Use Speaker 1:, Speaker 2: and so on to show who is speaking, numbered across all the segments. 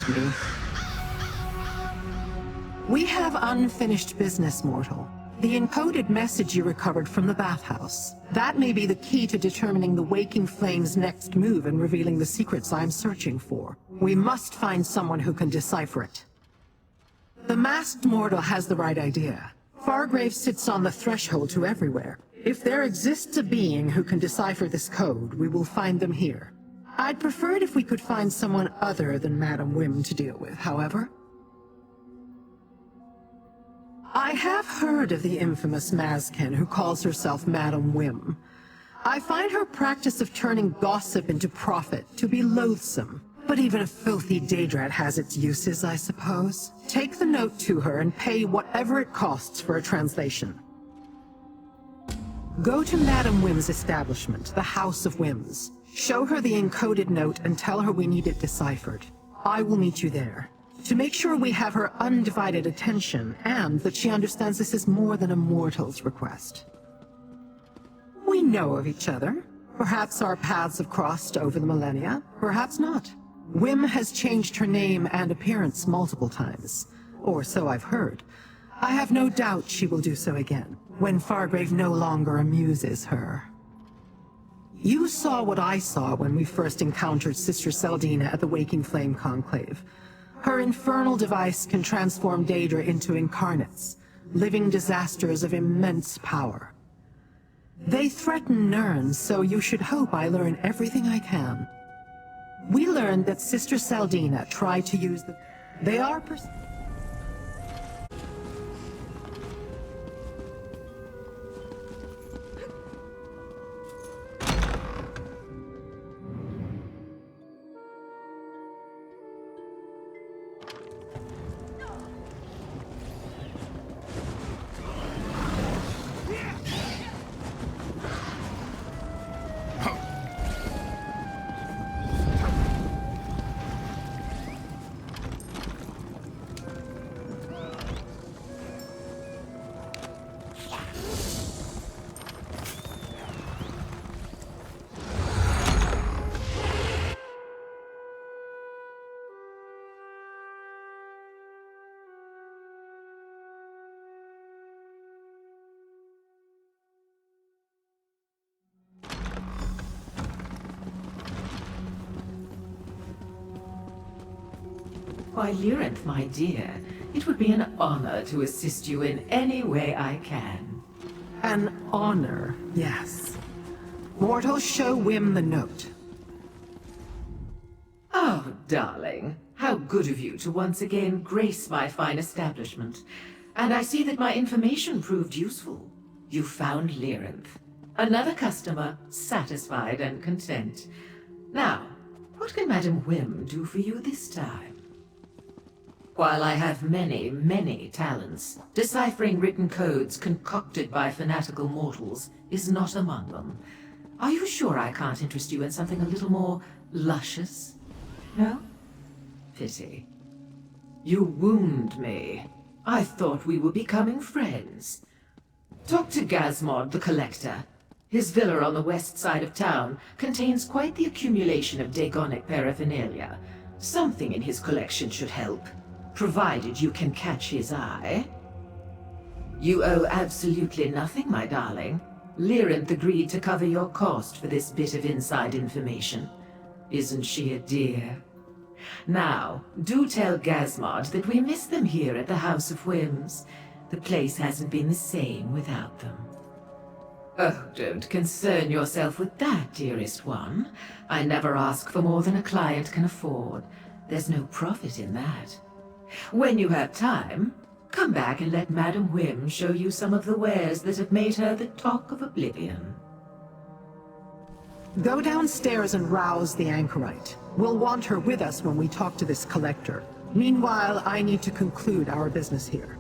Speaker 1: Me.
Speaker 2: We have unfinished business, mortal. The encoded message you recovered from the bathhouse. That may be the key to determining the Waking Flame's next move and revealing the secrets I'm searching for. We must find someone who can decipher it. The masked mortal has the right idea. Fargrave sits on the threshold to everywhere. If there exists a being who can decipher this code, we will find them here. I'd prefer it if we could find someone other than Madam Whim to deal with, however. I have heard of the infamous Mazkin who calls herself Madam Whim. I find her practice of turning gossip into profit to be loathsome. But even a filthy Daedrat has its uses, I suppose. Take the note to her and pay whatever it costs for a translation. Go to Madam Whim's establishment, the House of Whims. Show her the encoded note and tell her we need it deciphered. I will meet you there. To make sure we have her undivided attention, and that she understands this is more than a mortal's request. We know of each other. Perhaps our paths have crossed over the millennia, perhaps not. Whim has changed her name and appearance multiple times, or so I've heard. I have no doubt she will do so again, when Fargrave no longer amuses her. You saw what I saw when we first encountered Sister Seldina at the Waking Flame Conclave. Her infernal device can transform Daedra into incarnates, living disasters of immense power. They threaten Nirn, so you should hope I learn everything I can. We learned that Sister Seldina tried to use the... They are
Speaker 3: Why, Lyrinth, my dear, it would be an honor to assist you in any way I can.
Speaker 2: an honor, yes. Mortals, show Whim the note.
Speaker 3: Oh, darling, how good of you to once again grace my fine establishment. And I see that my information proved useful. You found Lyrinth. Another customer, satisfied and content. Now, what can Madam Whim do for you this time? While I have many, many talents, deciphering written codes concocted by fanatical mortals is not among them. Are you sure I can't interest you in something a little more luscious? No? Pity. You wound me. I thought we were becoming friends. Talk to Gazmod the Collector. His villa on the west side of town contains quite the accumulation of Dagonic paraphernalia. Something in his collection should help, provided you can catch his eye. You owe absolutely nothing, my darling. Lyrinth agreed to cover your cost for this bit of inside information. Isn't she a dear? Now, do tell Gazmod that we miss them here at the House of Whims. The place hasn't been the same without them. Oh, don't concern yourself with that, dearest one. I never ask for more than a client can afford. There's no profit in that. When you have time, come back and let Madam Whim show you some of the wares that have made her the talk of oblivion.
Speaker 2: Go downstairs and rouse the Anchorite. We'll want her with us when we talk to this collector. Meanwhile, I need to conclude our business here.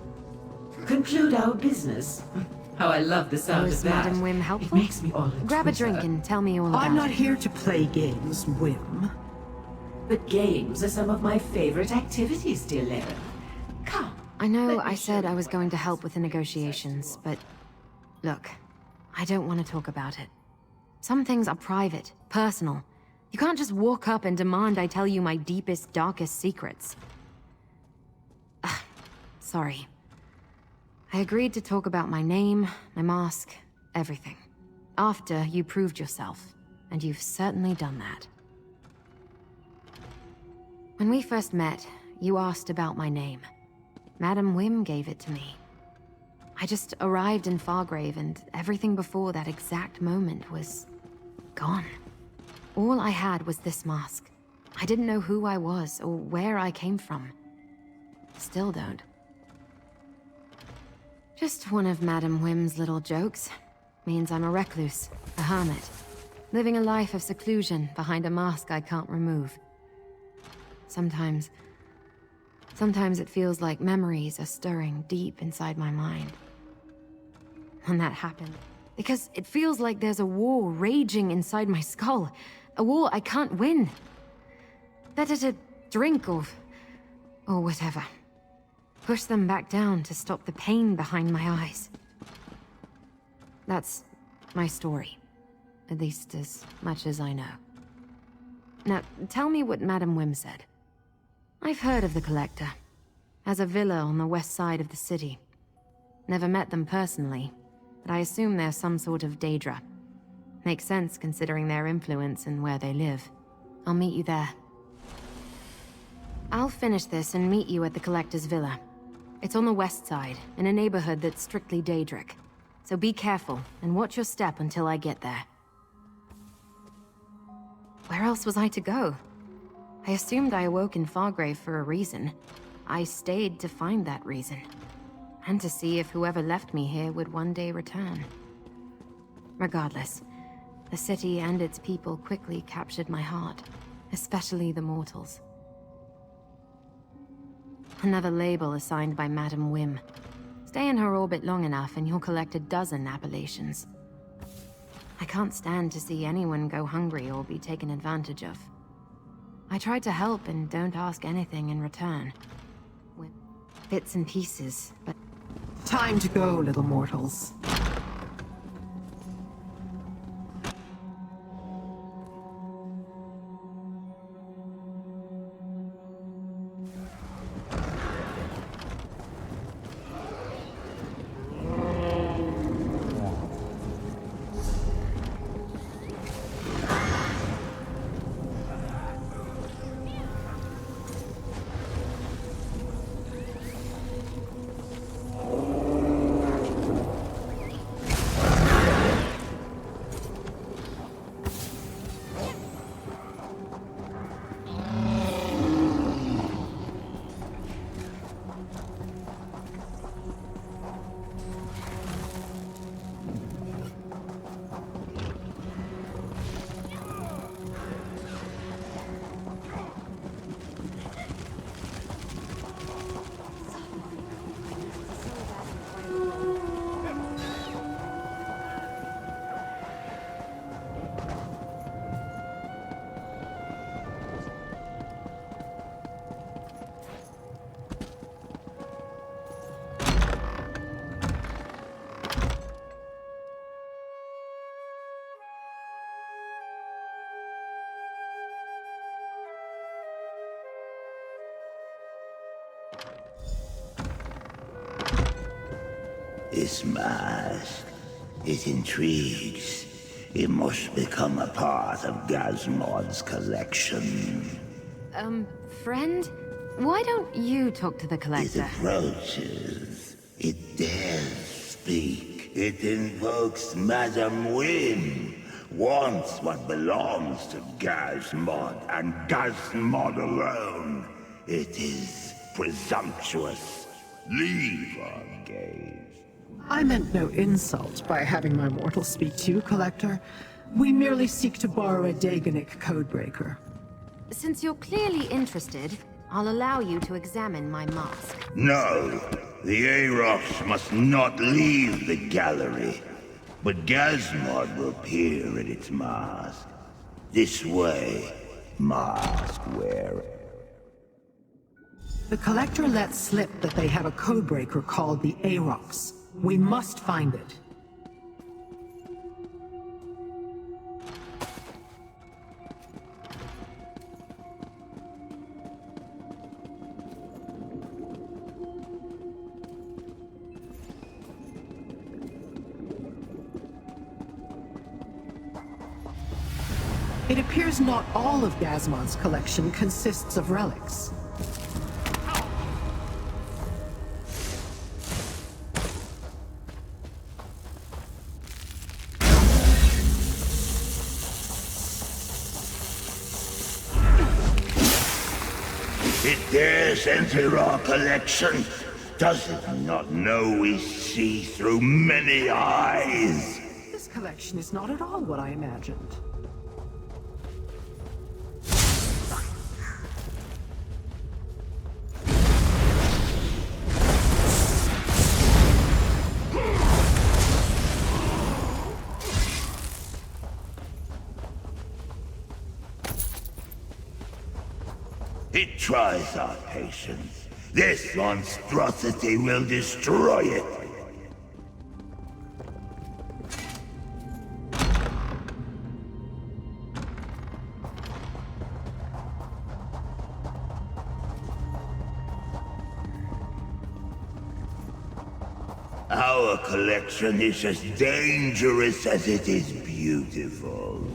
Speaker 3: Conclude our business? How I love the sound of that.
Speaker 4: Madam Whim helpful?
Speaker 3: It makes me all
Speaker 4: Grab a drink and tell me all about it.
Speaker 2: I'm not here to play games, Whim.
Speaker 3: But games are some of my favorite activities, dear Lyrinth. Come.
Speaker 4: I know I said I was going to help with the negotiations, but look, I don't want to talk about it. Some things are private, personal. You can't just walk up and demand I tell you my deepest, darkest secrets. Sorry. I agreed to talk about my name, my mask, everything. After you proved yourself, and you've certainly done that. When we first met, you asked about my name. Madam Whim gave it to me. I just arrived in Fargrave, and everything before that exact moment was gone. All I had was this mask. I didn't know who I was or where I came from. Still don't. Just one of Madam Whim's little jokes. Means I'm a recluse, a hermit, living a life of seclusion behind a mask I can't remove. Sometimes it feels like memories are stirring deep inside my mind. When that happened, because it feels like there's a war raging inside my skull, a war I can't win. Better to drink or whatever. Push them back down to stop the pain behind my eyes. That's my story. At least as much as I know. Now, tell me what Madam Whim said. I've heard of the Collector. Has a villa on the west side of the city. Never met them personally, but I assume they're some sort of Daedra. Makes sense considering their influence and where they live. I'll meet you there. I'll finish this and meet you at the Collector's villa. It's on the west side, in a neighborhood that's strictly Daedric. So be careful, and watch your step until I get there. Where else was I to go? I assumed I awoke in Fargrave for a reason. I stayed to find that reason. And to see if whoever left me here would one day return. Regardless, the city and its people quickly captured my heart, especially the mortals. Another label assigned by Madam Whim. Stay in her orbit long enough and you'll collect a dozen appellations. I can't stand to see anyone go hungry or be taken advantage of. I tried to help and don't ask anything in return. With bits and pieces, but...
Speaker 2: Time to go, little mortals.
Speaker 1: This mask, it intrigues. It must become a part of Gazmod's collection.
Speaker 4: Friend? Why don't you talk to the
Speaker 1: It
Speaker 4: Collector?
Speaker 1: approaches. It dares speak. It invokes Madam Whim. Wants what belongs to Gazmod and Gazmod alone. It is presumptuous. Leave our gaze.
Speaker 2: I meant no insult by having my mortal speak to you, Collector. We merely seek to borrow a Daganic codebreaker.
Speaker 4: Since you're clearly interested, I'll allow you to examine my mask.
Speaker 1: No, the Arox must not leave the gallery. But Gazmod will peer at its mask. This way, mask wearer.
Speaker 2: The Collector let slip that they have a codebreaker called the Arox. We must find it. It appears not all of Gazmon's collection consists of relics.
Speaker 1: It dares enter our collection. Does it not know we see through many eyes?
Speaker 2: This collection is not at all what I imagined.
Speaker 1: It tries our patience. This monstrosity will destroy it. Our collection is as dangerous as it is beautiful.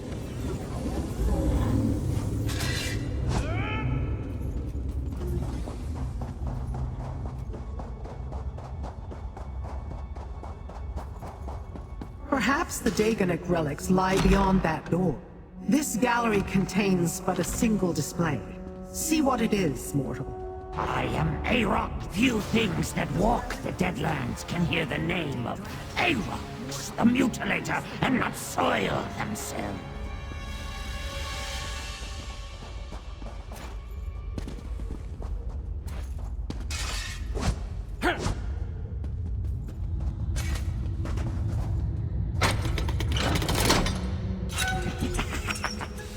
Speaker 2: Perhaps the Dagonik relics lie beyond that door. This gallery contains but a single display. See what it is, mortal.
Speaker 5: I am Arox. Few things that walk the Deadlands can hear the name of Arox, the Mutilator, and not soil themselves.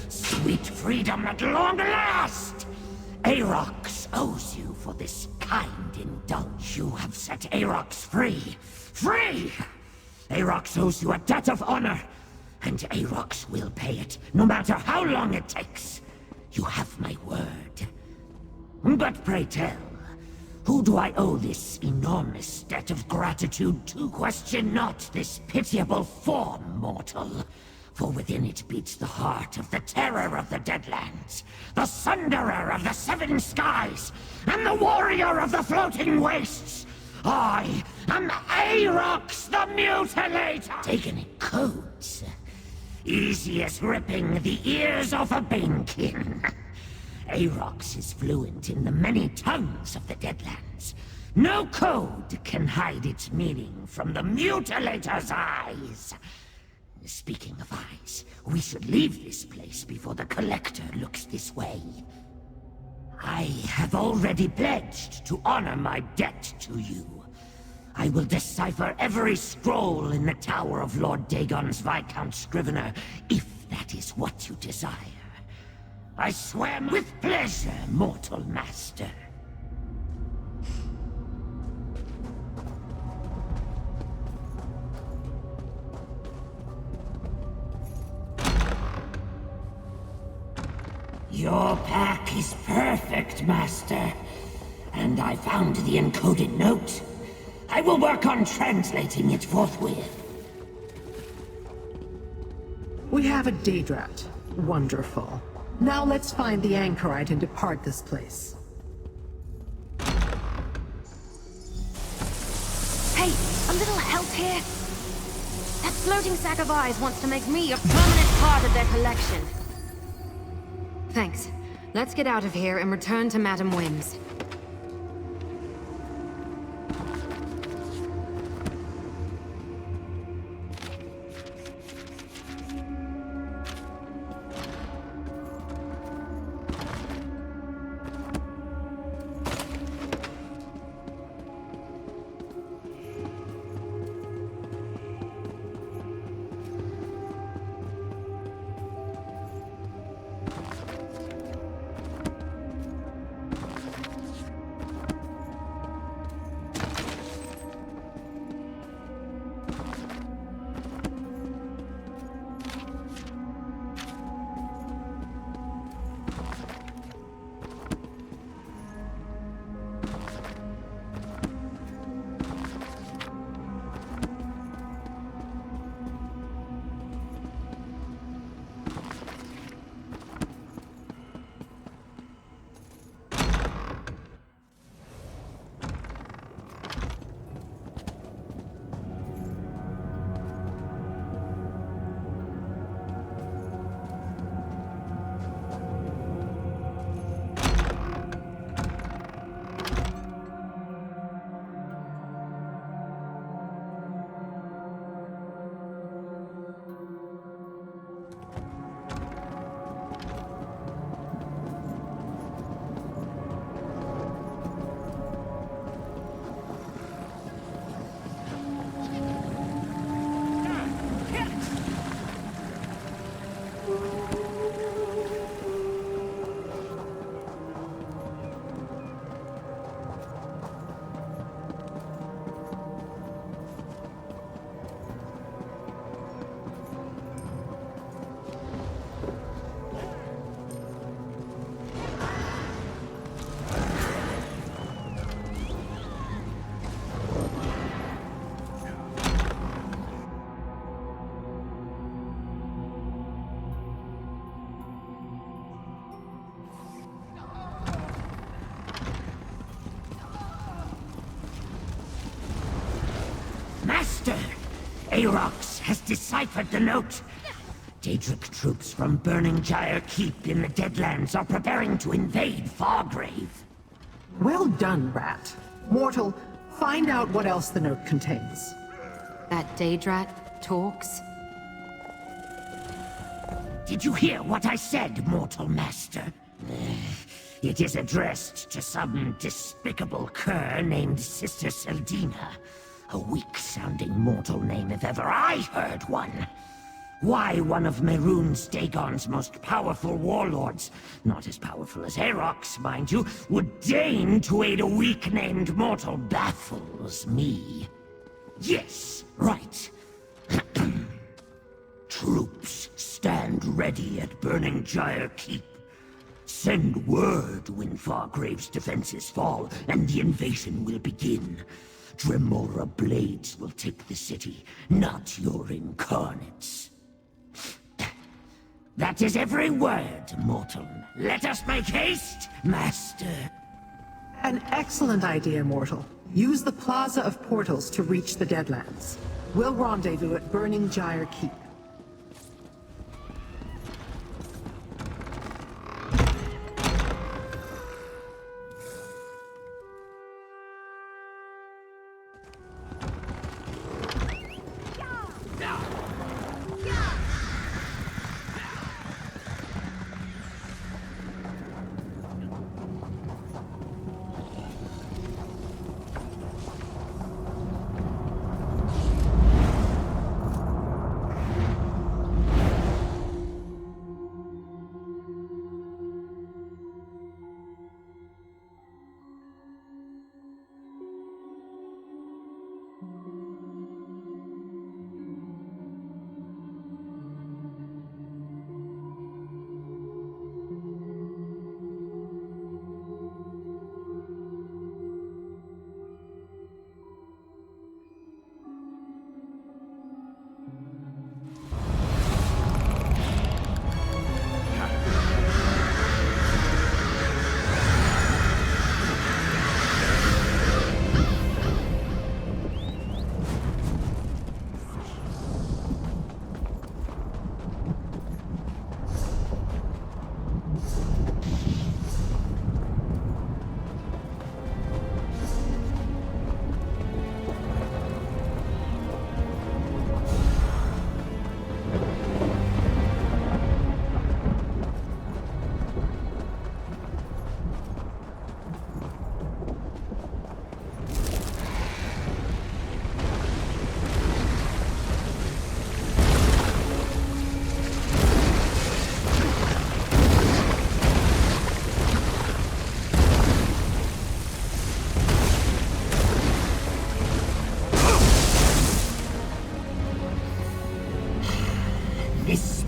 Speaker 5: Sweet freedom at long last! Arox owes you for this kind indulgence. You have set Arox free. Free! Arox owes you a debt of honor, and Arox will pay it, no matter how long it takes. You have my word. But pray tell, who do I owe this enormous debt of gratitude to? Question not this pitiable form, mortal. For within it beats the heart of the terror of the Deadlands, the sunderer of the seven skies, and the warrior of the floating wastes. I am Arox the Mutilator! Taken in codes. Easy as ripping the ears off a banekin. Arox is fluent in the many tongues of the Deadlands. No code can hide its meaning from the Mutilator's eyes. Speaking of eyes, we should leave this place before the Collector looks this way. I have already pledged to honor my debt to you. I will decipher every scroll in the Tower of Lord Dagon's Viscount Scrivener, if that is what you desire. I swear with pleasure, mortal master. Your pack is perfect, Master. And I found the encoded note. I will work on translating it forthwith.
Speaker 2: We have a Daedrat. Wonderful. Now let's find the Anchorite and depart this place.
Speaker 4: Hey, a little help here? That floating sack of eyes wants to make me a permanent part of their collection. Thanks. Let's get out of here and return to Madam Whim's.
Speaker 5: Arox has deciphered the note. Daedric troops from Burning Gyre Keep in the Deadlands are preparing to invade Fargrave.
Speaker 2: Well done, Rat. Mortal, find out what else the note contains.
Speaker 4: That Daedrat talks?
Speaker 5: Did you hear what I said, Mortal Master? It is addressed to some despicable cur named Sister Seldina. A weak-sounding mortal name if ever I heard one. Why one of Mehrunes Dagon's most powerful warlords, not as powerful as Arox, mind you, would deign to aid a weak-named mortal baffles me. Yes, right. Troops stand ready at Burning Gyre Keep. Send word when Fargrave's defenses fall, and the invasion will begin. Dremora blades will take the city, not your incarnates. That is every word, mortal. Let us make haste, Master.
Speaker 2: An excellent idea, Mortal. Use the Plaza of Portals to reach the Deadlands. We'll rendezvous at Burning Gyre Keep.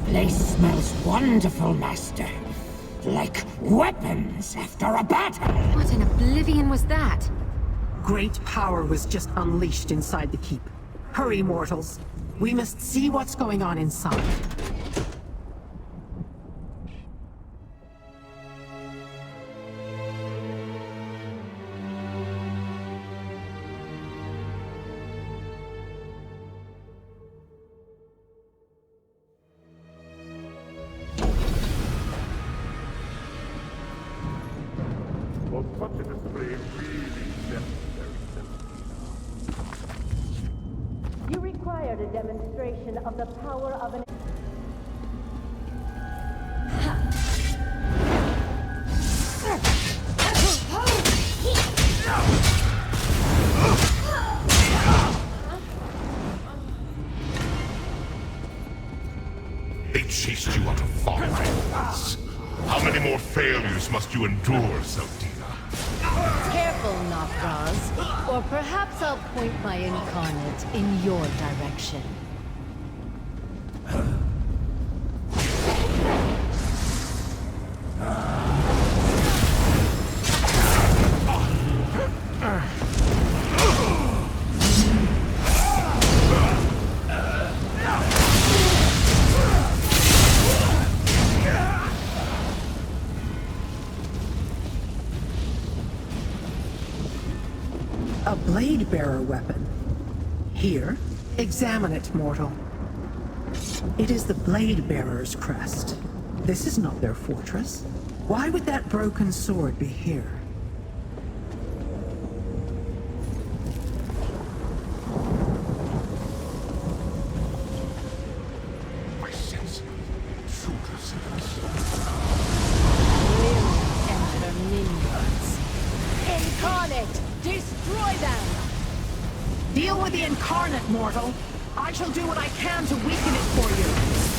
Speaker 5: Place smells wonderful, Master. Like weapons after a battle.
Speaker 4: What in oblivion was that?
Speaker 2: Great power was just unleashed inside the keep. Hurry, mortals. We must see what's going on inside.
Speaker 6: You required a demonstration of the power of an...
Speaker 7: They chased you out of Fargraves. How many more failures must you endure, Seldina?
Speaker 8: Careful, Nafraz, or perhaps I'll point my Incarnate in your direction.
Speaker 2: A blade bearer weapon. Here? Examine it, mortal. It is the Blade Bearer's crest. This is not their fortress. Why would that broken sword be here?
Speaker 7: My sense intruders in us.
Speaker 8: And her minions. Incarnate! Destroy them!
Speaker 2: Deal with the Incarnate, mortal. I shall do what I can to weaken it for you.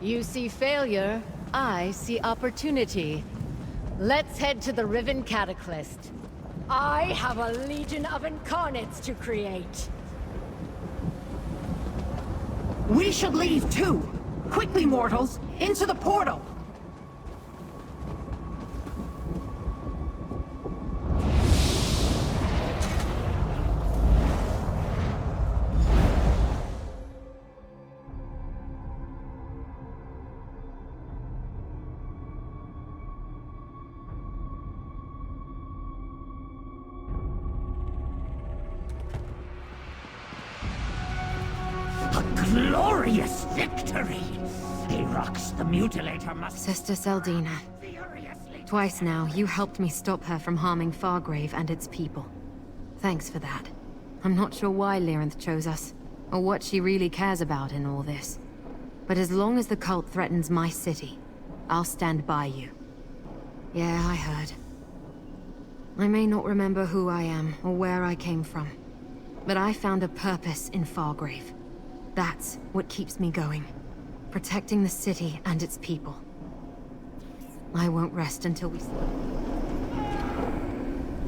Speaker 8: You see failure, I see opportunity. Let's head to the Riven Cataclysm. I have a legion of Incarnates to create.
Speaker 2: We should leave too! Quickly, mortals! Into the portal!
Speaker 5: Glorious victory! Arox the Mutilator must...
Speaker 4: Sister Seldina. Twice now, you helped me stop her from harming Fargrave and its people. Thanks for that. I'm not sure why Lyrinth chose us, or what she really cares about in all this. But as long as the cult threatens my city, I'll stand by you. Yeah, I heard. I may not remember who I am, or where I came from, but I found a purpose in Fargrave. That's what keeps me going. Protecting the city and its people. I won't rest until we...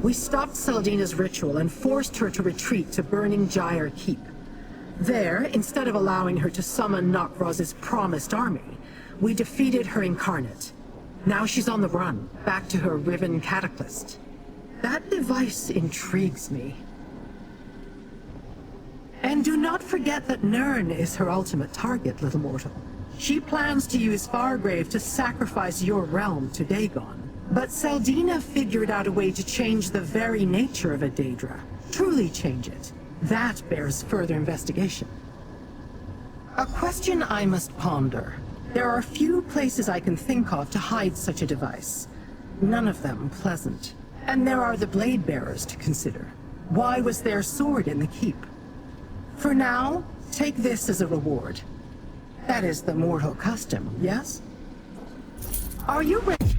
Speaker 2: We stopped Seldina's ritual and forced her to retreat to Burning Gyre Keep. There, instead of allowing her to summon Nokraz's promised army, we defeated her Incarnate. Now she's on the run, back to her Riven Cataclysm. That device intrigues me. And do not forget that Nirn is her ultimate target, little mortal. She plans to use Fargrave to sacrifice your realm to Dagon. But Seldina figured out a way to change the very nature of a Daedra. Truly change it. That bears further investigation. A question I must ponder. There are few places I can think of to hide such a device. None of them pleasant. And there are the Blade Bearers to consider. Why was their sword in the keep? For now, take this as a reward. That is the mortal custom, yes? Are you ready?